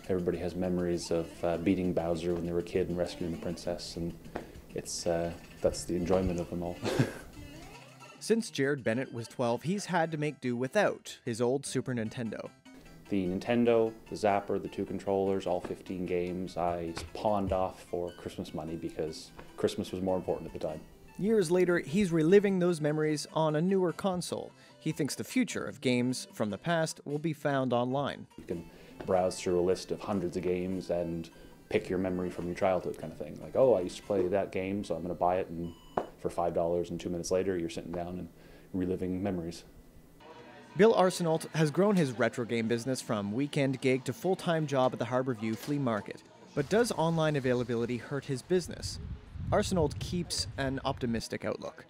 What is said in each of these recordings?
Everybody has memories of beating Bowser when they were a kid and rescuing the princess, and that's the enjoyment of them all. Since Jared Bennett was 12, he's had to make do without his old Super Nintendo. The Nintendo, the Zapper, the 2 controllers, all 15 games, I pawned off for Christmas money because Christmas was more important at the time. Years later, he's reliving those memories on a newer console. He thinks the future of games from the past will be found online. You can browse through a list of hundreds of games and pick your memory from your childhood kind of thing. Like, oh, I used to play that game, so I'm going to buy it and for $5, and 2 minutes later you're sitting down and reliving memories. Bill Arsenault has grown his retro game business from weekend gig to full-time job at the Harborview Flea Market. But does online availability hurt his business? Arsenault keeps an optimistic outlook.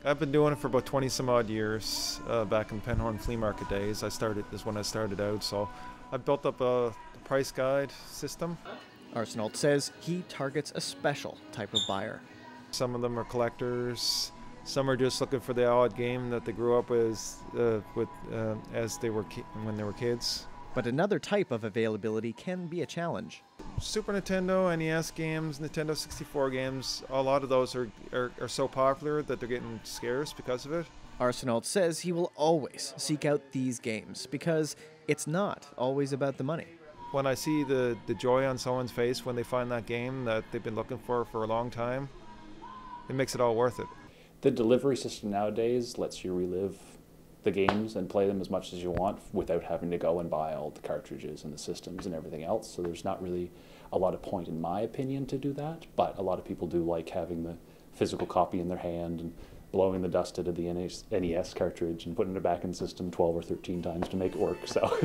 I've been doing it for about 20 some odd years, back in Penhorn Flea Market days. Is when I started out, so I've built up a price guide system. Arsenault says he targets a special type of buyer. Some of them are collectors. Some are just looking for the odd game that they grew up with as they were when they were kids. But another type of availability can be a challenge. Super Nintendo, NES games, Nintendo 64 games, a lot of those are so popular that they're getting scarce because of it. Arsenault says he will always seek out these games because it's not always about the money. When I see the joy on someone's face when they find that game that they've been looking for a long time, it makes it all worth it. The delivery system nowadays lets you relive the games and play them as much as you want without having to go and buy all the cartridges and the systems and everything else. So there's not really a lot of point, in my opinion, to do that. But a lot of people do like having the physical copy in their hand and blowing the dust out of the NES cartridge and putting it back in the system 12 or 13 times to make it work. So